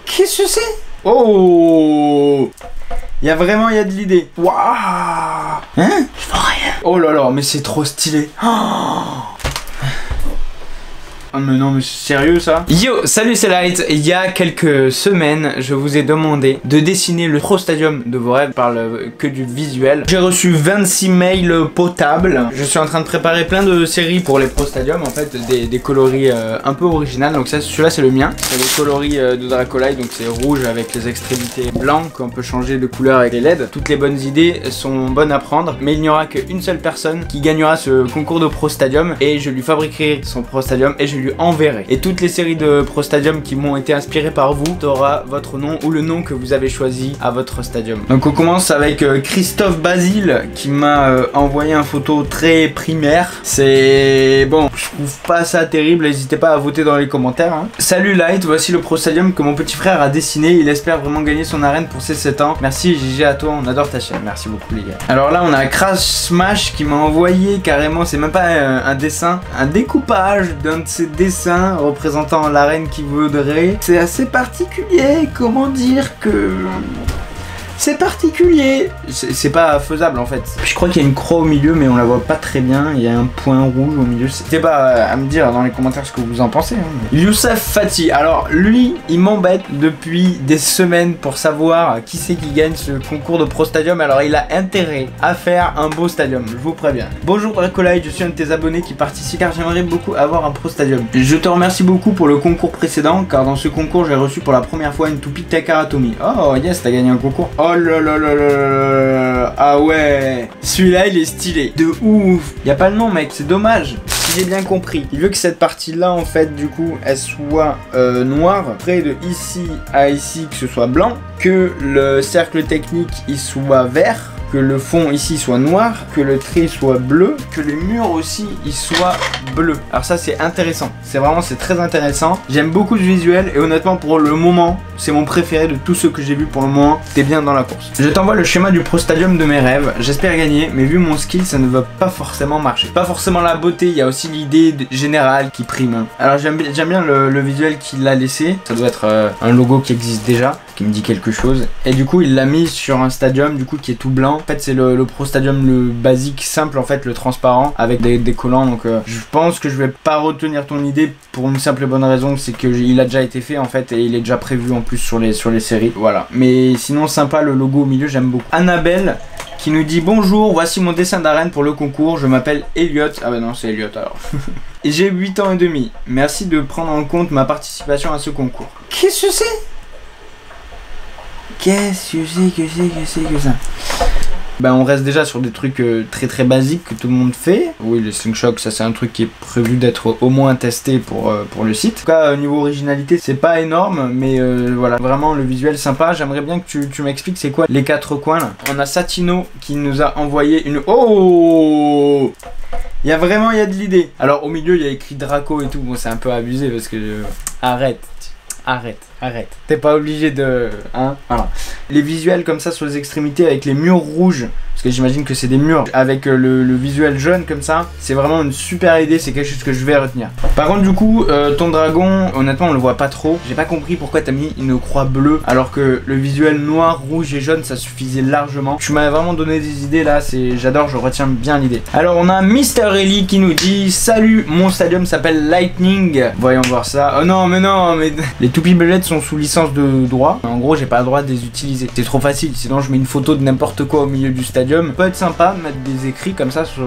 Qu'est-ce que c'est? Oh, il y a de l'idée. Waouh. Hein? Je vois rien. Oh là là, mais c'est trop stylé. Oh mais non, mais c'est sérieux ça? Yo, salut, c'est Light. Il y a quelques semaines, je vous ai demandé de dessiner le Pro Stadium de vos rêves. Je parle que du visuel. J'ai reçu 26 mails potables. Je suis en train de préparer plein de séries pour les Pro Stadium, en fait, des coloris un peu originales. Donc celui-là c'est le mien. C'est le coloris de Dracolite, donc c'est rouge avec les extrémités blanches. On peut changer de couleur avec les LED. Toutes les bonnes idées sont bonnes à prendre, mais il n'y aura qu'une seule personne qui gagnera ce concours de Pro Stadium et je lui fabriquerai son Pro Stadium et je lui enverrai. Et toutes les séries de Pro Stadium qui m'ont été inspirées par vous, t'auras votre nom ou le nom que vous avez choisi à votre stadium. Donc on commence avec Christophe Basile qui m'a envoyé une photo très primaire. C'est bon, je trouve pas ça terrible, n'hésitez pas à voter dans les commentaires hein. Salut Light, voici le Pro Stadium que mon petit frère a dessiné. Il espère vraiment gagner son arène pour ses 7 ans. Merci GG à toi, on adore ta chaîne. Merci beaucoup les gars. Alors là on a Crash Smash qui m'a envoyé carrément, c'est même pas un dessin, un découpage d'un de ses dessins représentant l'arène qu'il voudrait. C'est assez particulier, comment dire que... C'est particulier. C'est pas faisable en fait. Je crois qu'il y a une croix au milieu mais on la voit pas très bien. Il y a un point rouge au milieu. C'était pas à me dire dans les commentaires ce que vous en pensez hein. Youssef Fati. Alors lui il m'embête depuis des semaines pour savoir qui c'est qui gagne ce concours de Pro Stadium. Alors il a intérêt à faire un beau stadium, je vous préviens. Bonjour Dracolite, je suis un de tes abonnés qui participe car j'aimerais beaucoup avoir un Pro Stadium. Je te remercie beaucoup pour le concours précédent car dans ce concours j'ai reçu pour la première fois une toupie Takara Tomy. Oh yes, t'as gagné un concours. Oh là là là là. Ah ouais, celui-là il est stylé de ouf. Y a pas le nom mec, c'est dommage. Si j'ai bien compris, il veut que cette partie là en fait du coup elle soit noire, près de ici à ici que ce soit blanc, que le cercle technique il soit vert, que le fond ici soit noir, que le trait soit bleu, que les murs aussi ils soient bleus. Alors ça c'est intéressant, c'est très intéressant. J'aime beaucoup ce visuel et honnêtement pour le moment c'est mon préféré de tous ceux que j'ai vu pour le moment. T'es bien dans la course. Je t'envoie le schéma du Pro Stadium de mes rêves. J'espère gagner, mais vu mon skill ça ne va pas forcément marcher. Pas forcément la beauté, il y a aussi l'idée générale qui prime. Alors j'aime bien le visuel qu'il a laissé. Ça doit être un logo qui existe déjà, qui me dit quelque chose. Et du coup il l'a mis sur un stadium du coup qui est tout blanc. En fait c'est le Pro Stadium le basique simple en fait, le transparent avec des collants. Donc je pense que je vais pas retenir ton idée pour une simple et bonne raison, c'est que il a déjà été fait en fait et il est déjà prévu en plus sur les séries. Voilà. Mais sinon sympa le logo au milieu, j'aime beaucoup. Annabelle qui nous dit bonjour, voici mon dessin d'arène pour le concours. Je m'appelle Elliot. Ah bah non c'est Elliot alors. Et j'ai 8 ans et demi. Merci de prendre en compte ma participation à ce concours. Qu'est-ce que c'est? Qu'est-ce que c'est que ça? Bah on reste déjà sur des trucs très basiques que tout le monde fait. Oui les slingshocks ça c'est un truc qui est prévu d'être au moins testé pour le site. En tout cas niveau originalité c'est pas énorme mais voilà vraiment le visuel sympa. J'aimerais bien que tu m'expliques c'est quoi les 4 coins là. On a Satino qui nous a envoyé une... Oh, il y a de l'idée. Alors au milieu il y a écrit Draco et tout. Bon c'est un peu abusé parce que... Arrête. T'es pas obligé de... Hein, voilà. Les visuels comme ça sur les extrémités avec les murs rouges. Parce que j'imagine que c'est des murs avec le visuel jaune comme ça. C'est vraiment une super idée, c'est quelque chose que je vais retenir. Par contre du coup, ton dragon, honnêtement on le voit pas trop. J'ai pas compris pourquoi t'as mis une croix bleue alors que le visuel noir, rouge et jaune ça suffisait largement. Tu m'as vraiment donné des idées là, j'adore, je retiens bien l'idée. Alors on a Mister Ellie qui nous dit salut, mon stadium s'appelle Lightning. Voyons voir ça. Oh non mais les toupies belettes sont sous licence de droit. En gros j'ai pas le droit de les utiliser. C'est trop facile, sinon je mets une photo de n'importe quoi au milieu du stadium. Ça peut être sympa de mettre des écrits comme ça sur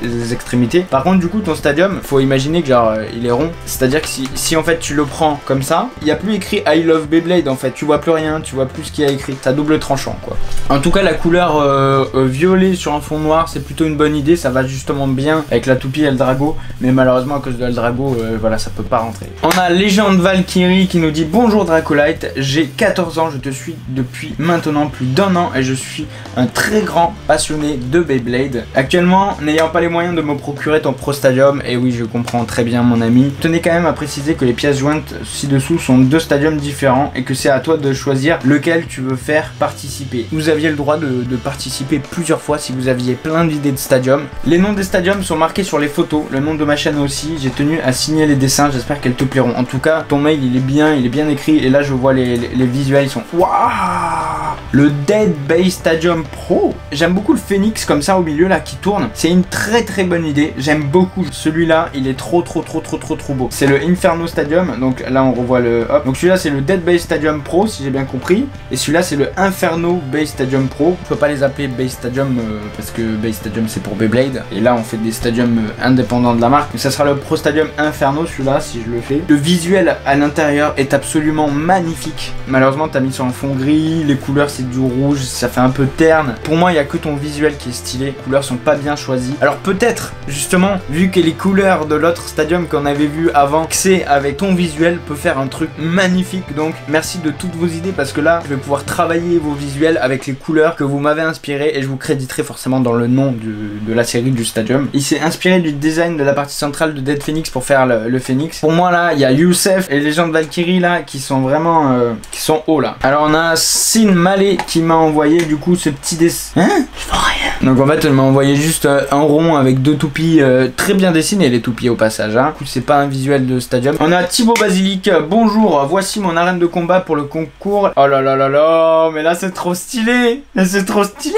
les extrémités. Par contre du coup ton stadium, faut imaginer que genre il est rond. C'est à dire que si en fait tu le prends comme ça, il n'y a plus écrit I love Beyblade en fait. Tu vois plus rien, tu vois plus ce qu'il y a écrit. Ça double tranchant quoi. En tout cas la couleur violet sur un fond noir c'est plutôt une bonne idée. Ça va justement bien avec la toupie Eldrago. Mais malheureusement à cause de Eldrago voilà ça peut pas rentrer. On a Légende Valkyrie qui nous dit bonjour Dracolite, j'ai 14 ans, je te suis depuis maintenant plus d'1 an et je suis un très grand vraiment passionné de Beyblade. Actuellement, n'ayant pas les moyens de me procurer ton Pro Stadium, et oui je comprends très bien mon ami, tenez quand même à préciser que les pièces jointes ci-dessous sont 2 stadiums différents et que c'est à toi de choisir lequel tu veux faire participer. Vous aviez le droit de participer plusieurs fois si vous aviez plein d'idées de stadium. Les noms des stadiums sont marqués sur les photos, le nom de ma chaîne aussi. J'ai tenu à signer les dessins, j'espère qu'elles te plairont. En tout cas, ton mail il est bien écrit et là je vois les visuels, ils sont waouh. Le Dead Bay Stadium Pro. J'aime beaucoup le phénix comme ça au milieu là qui tourne. C'est une très bonne idée. J'aime beaucoup celui-là. Il est trop beau. C'est le Inferno Stadium. Donc là on revoit le hop. Donc celui-là c'est le Dead Bay Stadium Pro si j'ai bien compris. Et celui-là c'est le Inferno Bay Stadium Pro. Je peux pas les appeler Bay Stadium parce que Bay Stadium c'est pour Beyblade. Et là on fait des stadiums indépendants de la marque. Mais ça sera le Pro Stadium Inferno celui-là si je le fais. Le visuel à l'intérieur est absolument magnifique. Malheureusement t'as mis sur un fond gris. Les couleurs c'est du rouge. Ça fait un peu terne. Pour moi il y a que ton visuel qui est stylé. Les couleurs sont pas bien choisies. Alors peut-être justement vu que les couleurs de l'autre stadium qu'on avait vu avant, que c'est avec ton visuel peut faire un truc magnifique. Donc merci de toutes vos idées parce que là je vais pouvoir travailler vos visuels avec les couleurs que vous m'avez inspiré et je vous créditerai forcément dans le nom de la série du stadium. Il s'est inspiré du design de la partie centrale de Dead Phoenix pour faire le Phoenix. Pour moi là il y a Youssef et les gens de Valkyrie là qui sont vraiment qui sont hauts là. Alors on a Sin Malé qui m'a envoyé du coup ce petit dessin. Hein? Je vois rien. Donc en fait elle m'a envoyé juste un rond avec 2 toupies très bien dessinées, les toupies au passage hein. Du coup c'est pas un visuel de stadium. On a Thibaut Basilic, bonjour, voici mon arène de combat pour le concours. Oh là là là là, mais là c'est trop stylé. C'est trop stylé.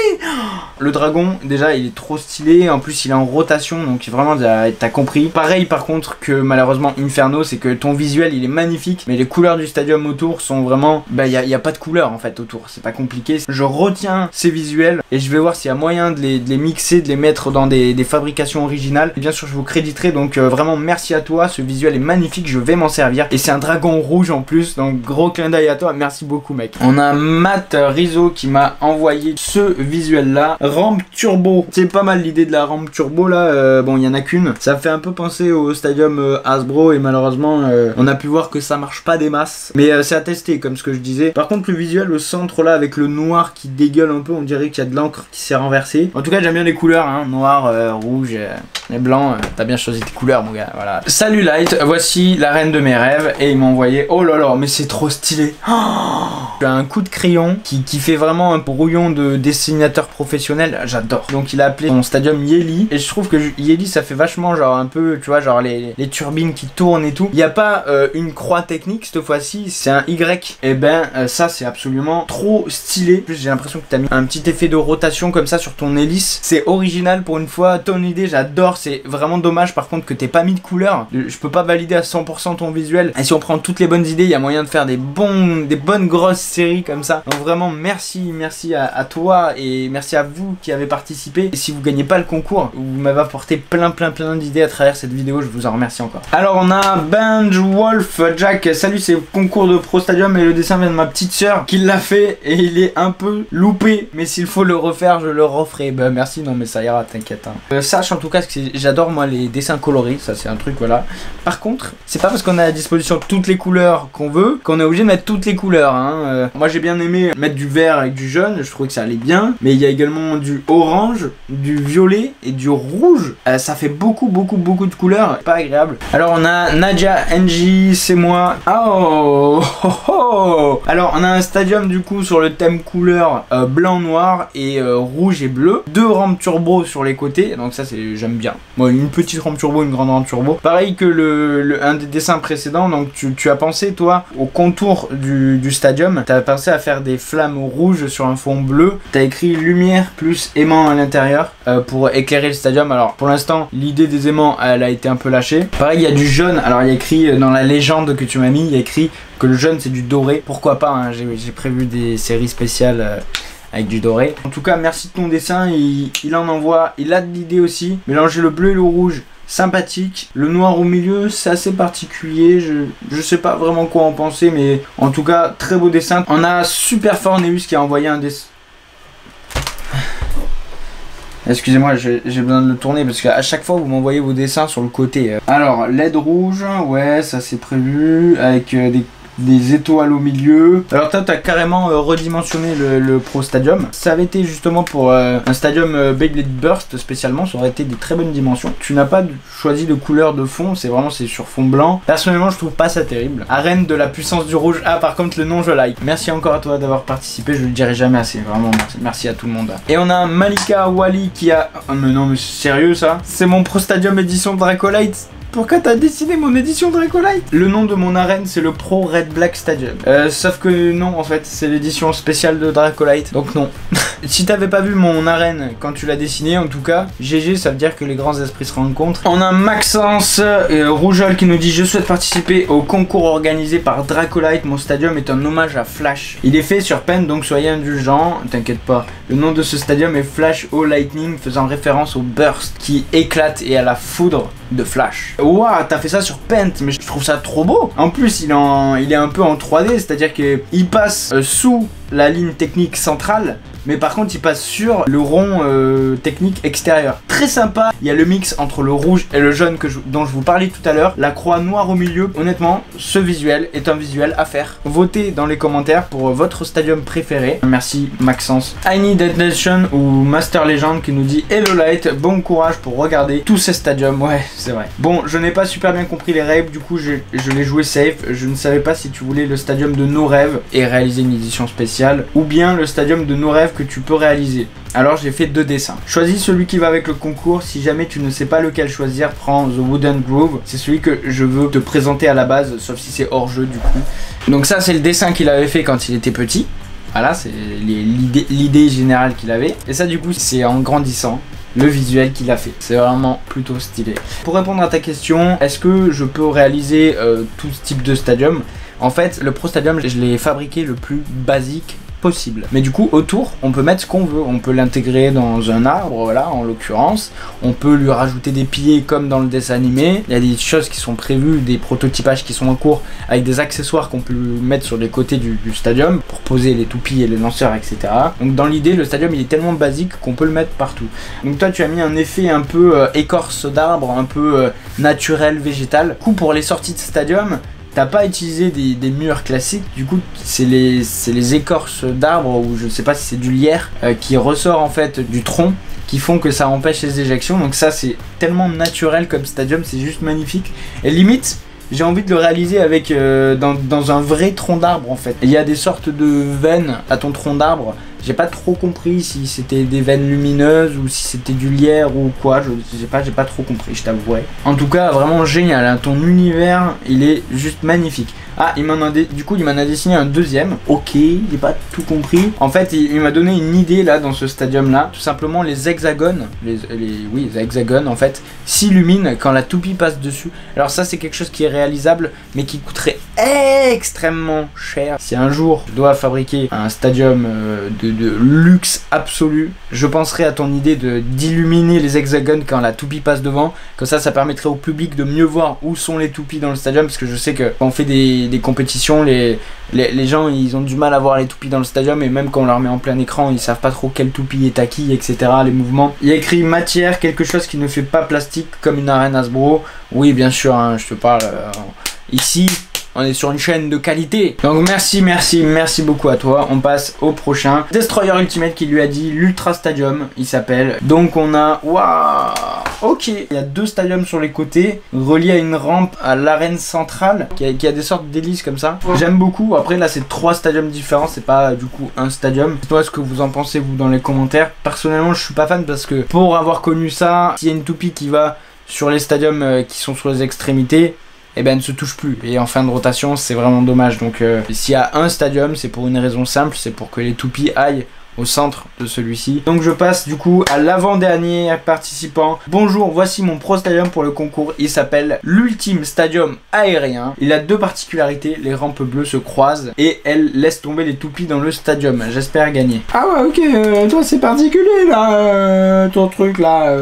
Le dragon déjà il est trop stylé, en plus il est en rotation donc vraiment t'as compris. Pareil par contre que malheureusement Inferno, c'est que ton visuel il est magnifique mais les couleurs du stadium autour sont vraiment, bah y a pas de couleur en fait autour, c'est pas compliqué. Je retiens ces visuels et je vais voir s'il y a moyen de les mixer, de les mettre dans des fabrications originales. Et bien sûr je vous créditerai donc vraiment merci à toi, ce visuel est magnifique, je vais m'en servir et c'est un dragon rouge en plus donc gros clin d'œil à toi, merci beaucoup mec. On a Matt Rizzo qui m'a envoyé ce visuel là, rampe turbo. C'est pas mal l'idée de la rampe turbo là, bon il y en a qu'une, ça fait un peu penser au stadium Hasbro et malheureusement on a pu voir que ça marche pas des masses, mais c'est à tester comme ce que je disais. Par contre le visuel au centre là avec le noir qui dégueule un peu, on dirait qu'il y a de l'encre qui s'est renversée. En tout cas j'aime bien les couleurs hein, noir, rouge et blanc, t'as bien choisi tes couleurs mon gars, voilà. Salut Light, voici la reine de mes rêves et il m'a envoyé, oh là là mais c'est trop stylé. J'ai un coup de crayon qui fait vraiment un brouillon de dessinateur professionnel, j'adore. Donc il a appelé son stadium Yeli et je trouve que Yeli ça fait vachement genre un peu, tu vois, genre les turbines qui tournent et tout. Il n'y a pas une croix technique cette fois-ci, c'est un Y. Et ben ça c'est absolument trop stylé. En plus j'ai l'impression que tu as mis un petit effet de rotation comme ça sur ton hélice. C'est original pour une fois, ton idée j'adore. C'est vraiment dommage par contre que t'aies pas mis de couleur. Je peux pas valider à 100% ton visuel. Et si on prend toutes les bonnes idées, il y a moyen de faire des bonnes grosses séries comme ça. Donc vraiment merci à toi et merci à vous qui avez participé. Et si vous gagnez pas le concours, vous m'avez apporté plein d'idées à travers cette vidéo, je vous en remercie encore. Alors on a Benj Wolf Jack, salut, c'est le concours de Pro Stadium et le dessin vient de ma petite soeur qui l'a fait et il est un peu loupé, mais s'il faut le refaire je le referai. Bah merci, non mais ça ira, t'inquiète hein. Sache en tout cas que j'adore moi les dessins colorés, ça c'est un truc voilà. Par contre c'est pas parce qu'on a à disposition toutes les couleurs qu'on veut qu'on est obligé de mettre toutes les couleurs hein. Moi j'ai bien aimé mettre du vert avec du jaune, je trouvais que ça allait bien, mais il y a également du orange, du violet et du rouge. Ça fait beaucoup de couleurs, pas agréable. Alors on a Nadia NJ, c'est moi. Oh. Alors on a un stadium du coup sur le thème couleur blanc, noir et rouge et bleu. 2 rampes turbo sur les côtés, donc ça c'est j'aime bien. Moi une petite rampe turbo, une grande rampe turbo. Pareil que un des dessins précédents, donc tu as pensé toi au contour du stadium, tu as pensé à faire des flammes rouges sur un fond bleu. Tu as écrit lumière plus aimant à l'intérieur pour éclairer le stadium. Alors pour l'instant l'idée des aimants elle a été un peu lâchée. Pareil il y a du jaune, alors il y a écrit dans la légende que tu m'as mis, il y a écrit que le jaune c'est du doré. Pourquoi pas hein, j'ai prévu des séries spéciales avec du doré. En tout cas merci de ton dessin, il en envoie, il a de l'idée aussi. Mélanger le bleu et le rouge, sympathique. Le noir au milieu c'est assez particulier, je sais pas vraiment quoi en penser, mais en tout cas très beau dessin. On a Super Forneus qui a envoyé un dessin. Excusez-moi, j'ai besoin de le tourner parce qu'à chaque fois vous m'envoyez vos dessins sur le côté. Alors LED rouge, ouais ça c'est prévu avec des des étoiles au milieu. Alors toi t'as carrément redimensionné le Pro Stadium. Ça avait été justement pour un Stadium Beyblade Burst spécialement, ça aurait été des très bonnes dimensions. Tu n'as pas choisi de couleur de fond, c'est sur fond blanc. Personnellement je trouve pas ça terrible. Arène de la puissance du rouge. Ah par contre le nom je like. Merci encore à toi d'avoir participé, je le dirai jamais assez, vraiment merci à tout le monde. Et on a Malika Wally qui a... Oh mais non mais c'est sérieux ça? C'est mon Pro Stadium édition Dracolite. Pourquoi t'as dessiné mon édition Dracolite? Le nom de mon arène c'est le Pro Red Black Stadium. Sauf que non en fait c'est l'édition spéciale de Dracolite. Donc non. Si t'avais pas vu mon arène quand tu l'as dessiné en tout cas, GG ça veut dire que les grands esprits se rencontrent. On a Maxence Rougeol qui nous dit: je souhaite participer au concours organisé par Dracolite. Mon stadium est un hommage à Flash. Il est fait sur Paint donc soyez indulgents. T'inquiète pas. Le nom de ce stadium est Flash O Lightning faisant référence au burst qui éclate et à la foudre de Flash. Waouh, t'as fait ça sur Paint, mais je trouve ça trop beau. En plus, il est un peu en 3D, c'est-à-dire qu'il passe sous la ligne technique centrale, mais par contre il passe sur le rond technique extérieur. Très sympa, il y a le mix entre le rouge et le jaune dont je vous parlais tout à l'heure, la croix noire au milieu. Honnêtement, ce visuel est un visuel à faire. Votez dans les commentaires pour votre stadium préféré. Merci Maxence. I Need Attention ou Master Legend qui nous dit: Hello Light, bon courage pour regarder tous ces stadiums. Ouais, c'est vrai. Bon, je n'ai pas super bien compris les règles, du coup je l'ai joué safe. Je ne savais pas si tu voulais le stadium de nos rêves et réaliser une édition spéciale, ou bien le stadium de nos rêves que tu peux réaliser. Alors j'ai fait 2 dessins. Choisis celui qui va avec le concours. Si jamais tu ne sais pas lequel choisir, prends The Wooden Groove. C'est celui que je veux te présenter à la base, sauf si c'est hors jeu du coup. Donc ça c'est le dessin qu'il avait fait quand il était petit. Voilà, c'est l'idée générale qu'il avait. Et ça du coup c'est en grandissant le visuel qu'il a fait. C'est vraiment plutôt stylé. Pour répondre à ta question, est-ce que je peux réaliser tout ce type de stadium? En fait, le Pro Stadium, je l'ai fabriqué le plus basique possible. Mais du coup, autour, on peut mettre ce qu'on veut. On peut l'intégrer dans un arbre, voilà, en l'occurrence. On peut lui rajouter des piliers comme dans le dessin animé. Il y a des choses qui sont prévues, des prototypages qui sont en cours, avec des accessoires qu'on peut mettre sur les côtés du stadium pour poser les toupies et les lanceurs, etc. Donc dans l'idée, le stadium, il est tellement basique qu'on peut le mettre partout. Donc toi, tu as mis un effet un peu écorce d'arbre, un peu naturel, végétal. Du coup, pour les sorties de stadium, t'as pas utilisé des murs classiques, du coup c'est les écorces d'arbres ou je sais pas si c'est du lierre qui ressort en fait du tronc, qui font que ça empêche les éjections. Donc ça c'est tellement naturel comme stadium, c'est juste magnifique. Et limite j'ai envie de le réaliser avec dans un vrai tronc d'arbre en fait. Il y a des sortes de veines à ton tronc d'arbre. J'ai pas trop compris si c'était des veines lumineuses ou si c'était du lierre ou quoi, j'ai pas trop compris, je t'avouerai. En tout cas, vraiment génial, hein. Ton univers, il est juste magnifique. Ah, il m'en a dessiné un deuxième. Ok, j'ai pas tout compris. En fait, il m'a donné une idée là dans ce stadium là. Tout simplement, les hexagones, les hexagones en fait, s'illuminent quand la toupie passe dessus. Alors ça, c'est quelque chose qui est réalisable, mais qui coûterait extrêmement cher. Si un jour je dois fabriquer un stadium de luxe absolu, je penserai à ton idée d'illuminer les hexagones quand la toupie passe devant. Comme ça permettrait au public de mieux voir où sont les toupies dans le stadium, parce que je sais que quand on fait des compétitions, les gens ils ont du mal à voir les toupies dans le stadium, et même quand on leur met en plein écran, ils savent pas trop quelle toupie est à qui, etc. Les mouvements. Il y a écrit matière, quelque chose qui ne fait pas plastique comme une arène Hasbro. Oui, bien sûr, hein, je te parle ici. On est sur une chaîne de qualité. Donc merci beaucoup à toi. On passe au prochain. Destroyer Ultimate qui lui a dit l'Ultra Stadium, il s'appelle. Donc on a... Waouh. Ok. Il y a 2 stadiums sur les côtés, reliés à une rampe à l'arène centrale, qui a des sortes d'hélices comme ça. J'aime beaucoup. Après là c'est 3 stadiums différents, c'est pas du coup un stadium. Dites-moi ce que vous en pensez vous dans les commentaires. Personnellement je suis pas fan parce que pour avoir connu ça, s'il y a une toupie qui va sur les stadiums qui sont sur les extrémités, et ben elle ne se touche plus, et en fin de rotation c'est vraiment dommage. Donc s'il y a un stadium, c'est pour une raison simple, c'est pour que les toupies aillent au centre de celui-ci. Donc je passe du coup à l'avant-dernier participant. Bonjour, voici mon Pro Stadium pour le concours. Il s'appelle l'Ultime Stadium Aérien. Il a 2 particularités, les rampes bleues se croisent et elles laissent tomber les toupies dans le stadium. J'espère gagner. Ah ouais, ok, toi c'est particulier là, ton truc là.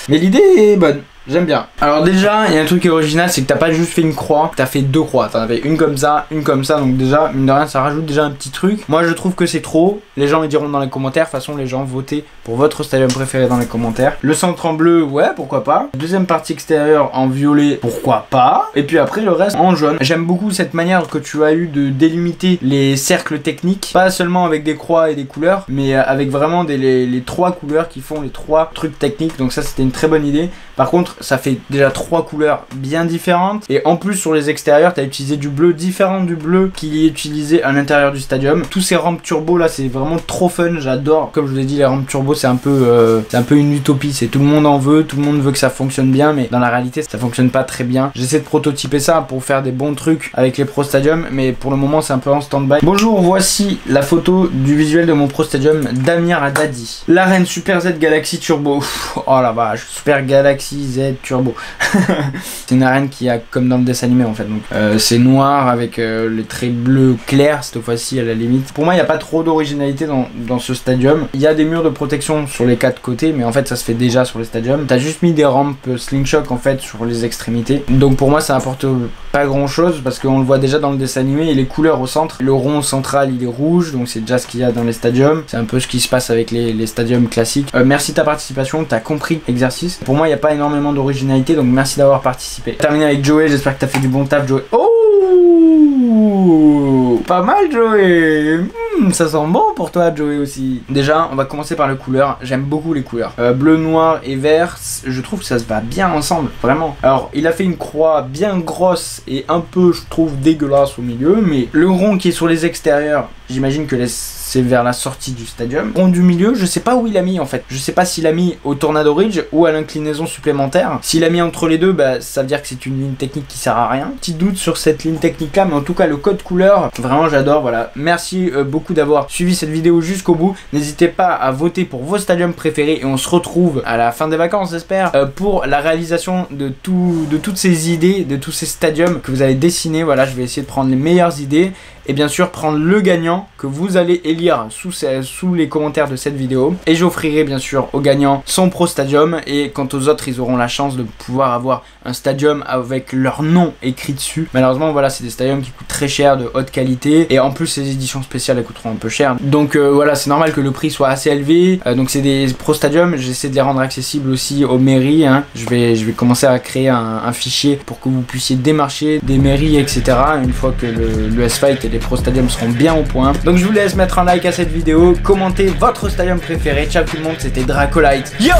Mais l'idée est bonne. j'aime bien. Alors déjà, il y a un truc qui est original, c'est que t'as pas juste fait une croix, t'as fait 2 croix. T'en avais une comme ça, donc déjà, mine de rien, ça rajoute déjà un petit truc. Moi, je trouve que c'est trop. Les gens ils diront dans les commentaires. De toute façon, les gens votez pour votre stadium préféré dans les commentaires. Le centre en bleu, ouais, pourquoi pas. Deuxième partie extérieure en violet, pourquoi pas. Et puis après, le reste en jaune. J'aime beaucoup cette manière que tu as eu de délimiter les cercles techniques, pas seulement avec des croix et des couleurs, mais avec vraiment les 3 couleurs qui font les 3 trucs techniques. Donc ça, c'était une très bonne idée. Par contre, ça fait déjà 3 couleurs bien différentes. Et en plus, sur les extérieurs, tu as utilisé du bleu différent du bleu qui est utilisé à l'intérieur du stadium. Tous ces rampes turbo là, c'est vraiment trop fun. J'adore. Comme je vous ai dit, les rampes turbo, c'est un peu une utopie. C'est tout le monde en veut, tout le monde veut que ça fonctionne bien, mais dans la réalité, ça fonctionne pas très bien. J'essaie de prototyper ça pour faire des bons trucs avec les Pro Stadium, mais pour le moment, c'est un peu en stand-by. Bonjour, voici la photo du visuel de mon Pro Stadium Damir Haddadi. L'arène Super Z Galaxy Turbo. Oh la vache, Super Galaxy Z Turbo. C'est une arène qui a comme dans le dessin animé en fait. Donc c'est noir avec les traits bleus clairs cette fois-ci à la limite. Pour moi, il n'y a pas trop d'originalité dans ce stadium. Il y a des murs de protection sur les 4 côtés, mais en fait ça se fait déjà sur les stadiums. T'as juste mis des rampes slingshot en fait sur les extrémités. Donc pour moi ça apporte pas grand chose parce qu'on le voit déjà dans le dessin animé et les couleurs au centre. Le rond central il est rouge, donc c'est déjà ce qu'il y a dans les stadiums. C'est un peu ce qui se passe avec les stadiums classiques. Merci de ta participation, t'as compris l'exercice. Pour moi il n'y a pas énormément d'originalité, donc merci d'avoir participé. Terminé avec Joey, j'espère que t'as fait du bon taf Joey. Oh, pas mal Joey. Ça sent bon pour toi Joey aussi. Déjà on va commencer par les couleurs. J'aime beaucoup les couleurs bleu, noir et vert. Je trouve que ça se va bien ensemble, vraiment. Alors il a fait une croix bien grosse et un peu je trouve dégueulasse au milieu, mais le rond qui est sur les extérieurs, j'imagine que c'est vers la sortie du stadium. Rond du milieu, je sais pas où il a mis en fait. Je sais pas s'il a mis au Tornado Ridge ou à l'inclinaison supplémentaire. S'il a mis entre les deux, bah ça veut dire que c'est une ligne technique qui sert à rien. Petit doute sur cette ligne technique là, mais en tout cas le code couleur, vraiment j'adore. Voilà, merci beaucoup d'avoir suivi cette vidéo jusqu'au bout. N'hésitez pas à voter pour vos stadiums préférés et on se retrouve à la fin des vacances j'espère pour la réalisation de toutes ces idées, de tous ces stadiums que vous avez dessinés. Voilà, je vais essayer de prendre les meilleures idées et bien sûr prendre le gagnant que vous allez élire sous les commentaires de cette vidéo, et j'offrirai bien sûr au gagnant son Pro Stadium, et quant aux autres ils auront la chance de pouvoir avoir un stadium avec leur nom écrit dessus. Malheureusement voilà, c'est des stadiums qui coûtent très cher, de haute qualité, et en plus ces éditions spéciales elles coûteront un peu cher, donc voilà, c'est normal que le prix soit assez élevé. Donc c'est des Pro Stadium, j'essaie de les rendre accessibles aussi aux mairies hein. Je vais commencer à créer un fichier pour que vous puissiez démarcher des mairies etc. une fois que le S-Fight et les Pro Stadium seront bien au point. Donc je vous laisse mettre un like à cette vidéo, commenter votre stadium préféré. Ciao tout le monde, c'était Dracolite. Yo!